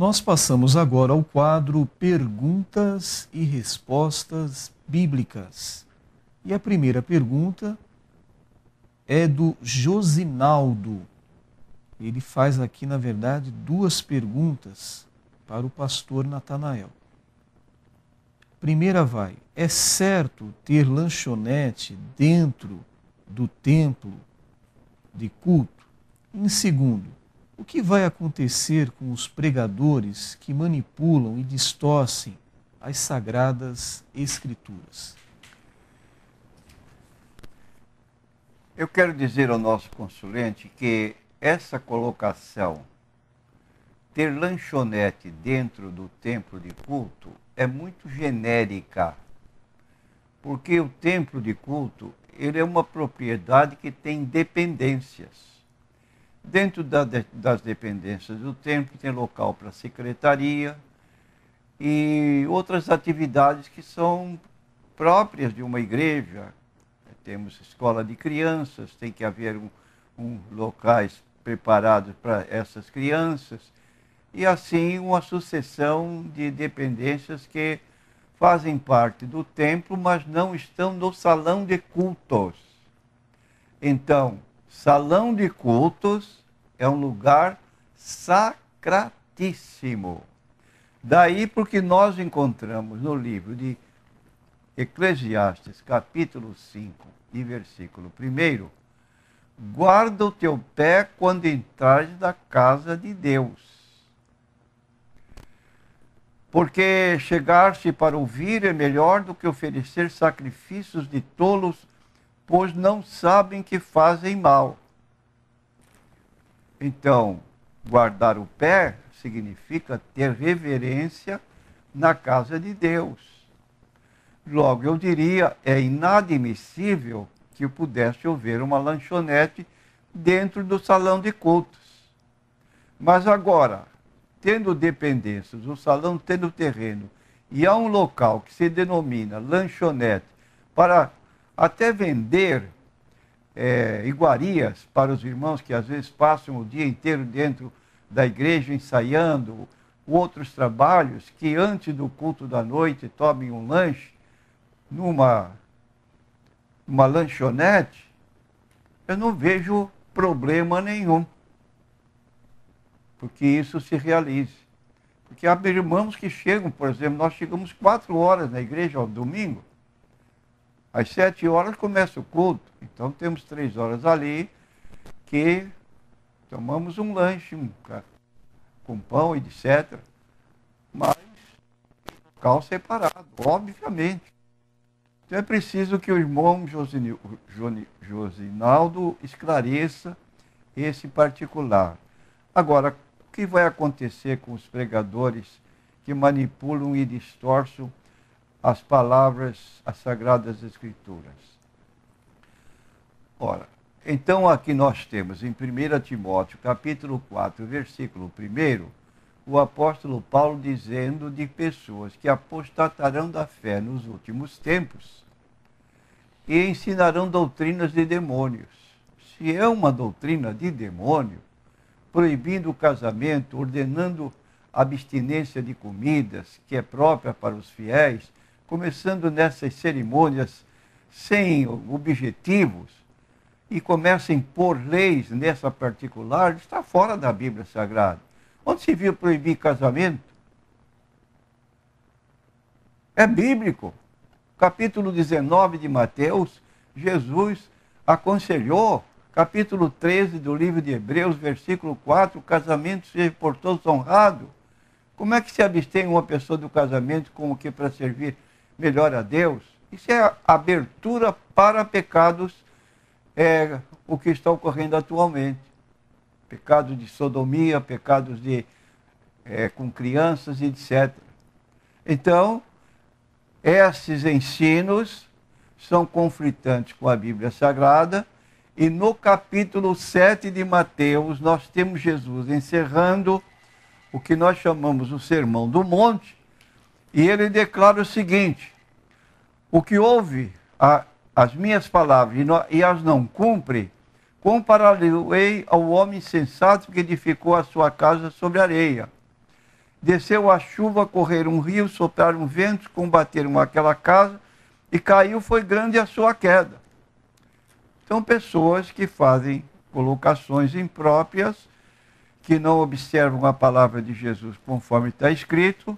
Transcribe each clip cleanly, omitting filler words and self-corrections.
Nós passamos agora ao quadro Perguntas e Respostas Bíblicas. E a primeira pergunta é do Josinaldo. Ele faz aqui, na verdade, duas perguntas para o pastor Natanael. Primeira vai: é certo ter lanchonete dentro do templo de culto? Em segundo, o que vai acontecer com os pregadores que manipulam e distorcem as sagradas escrituras? Eu quero dizer ao nosso consulente que essa colocação, ter lanchonete dentro do templo de culto, é muito genérica, porque o templo de culto ele é uma propriedade que tem dependências. Dentro das dependências do templo tem local para secretaria e outras atividades que são próprias de uma igreja. Temos escola de crianças, tem que haver locais preparados para essas crianças, e assim uma sucessão de dependências que fazem parte do templo, mas não estão no salão de cultos. Então, salão de cultos é um lugar sacratíssimo. Daí porque nós encontramos no livro de Eclesiastes, capítulo 5 e versículo 1, guarda o teu pé quando entrares na casa de Deus. Porque chegar-se para ouvir é melhor do que oferecer sacrifícios de tolos, pois não sabem que fazem mal. Então, guardar o pé significa ter reverência na casa de Deus. Logo, eu diria, é inadmissível que pudesse haver uma lanchonete dentro do salão de cultos. Mas agora, tendo dependências, o salão tendo terreno, e há um local que se denomina lanchonete para até vender iguarias para os irmãos que às vezes passam o dia inteiro dentro da igreja ensaiando, outros trabalhos que antes do culto da noite tomem um lanche numa lanchonete, eu não vejo problema nenhum, porque isso se realize. Porque há irmãos que chegam, por exemplo, nós chegamos 4 horas na igreja ao domingo, às 7 horas começa o culto, então temos 3 horas ali que tomamos um lanche, com pão e etc. Mas local separado, obviamente. Então é preciso que o irmão Josinaldo esclareça esse particular. Agora, o que vai acontecer com os pregadores que manipulam e distorcem as palavras, as Sagradas Escrituras? Ora, então aqui nós temos em 1 Timóteo, capítulo 4, versículo 1, o apóstolo Paulo dizendo de pessoas que apostatarão da fé nos últimos tempos e ensinarão doutrinas de demônios. Se é uma doutrina de demônio, proibindo o casamento, ordenando a abstinência de comidas, que é própria para os fiéis, começando nessas cerimônias sem objetivos, e começa a impor leis nessa particular, está fora da Bíblia Sagrada. Onde se viu proibir casamento? É bíblico. Capítulo 19 de Mateus, Jesus aconselhou, capítulo 13 do livro de Hebreus, versículo 4, o casamento seja por todos honrado. Como é que se abstém uma pessoa do casamento como que para servir melhor a Deus? Isso é abertura para pecados, o que está ocorrendo atualmente. Pecados de sodomia, pecados com crianças, etc. Então, esses ensinos são conflitantes com a Bíblia Sagrada, e no capítulo 7 de Mateus, nós temos Jesus encerrando o que nós chamamos o Sermão do Monte, e ele declara o seguinte: o que ouve as minhas palavras e as não cumpre, compará-lo-ei ao homem sensato que edificou a sua casa sobre areia. Desceu a chuva, correram rios, sopraram ventos, combateram aquela casa, e caiu, foi grande a sua queda. São pessoas que fazem colocações impróprias, que não observam a palavra de Jesus conforme está escrito,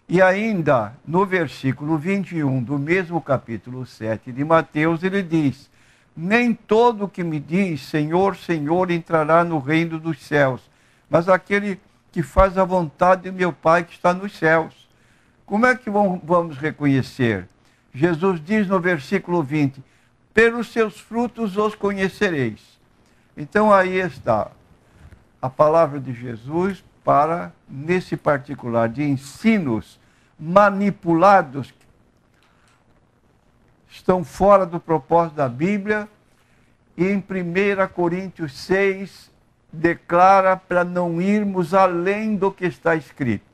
e ainda no versículo 21 do mesmo capítulo 7 de Mateus, ele diz: nem todo que me diz Senhor, Senhor entrará no reino dos céus, mas aquele que faz a vontade de meu Pai que está nos céus. Como é que vamos reconhecer? Jesus diz no versículo 20, pelos seus frutos os conhecereis. Então aí está a palavra de Jesus para, nesse particular, de ensinos manipulados, estão fora do propósito da Bíblia, e em 1 Coríntios 6 declara para não irmos além do que está escrito.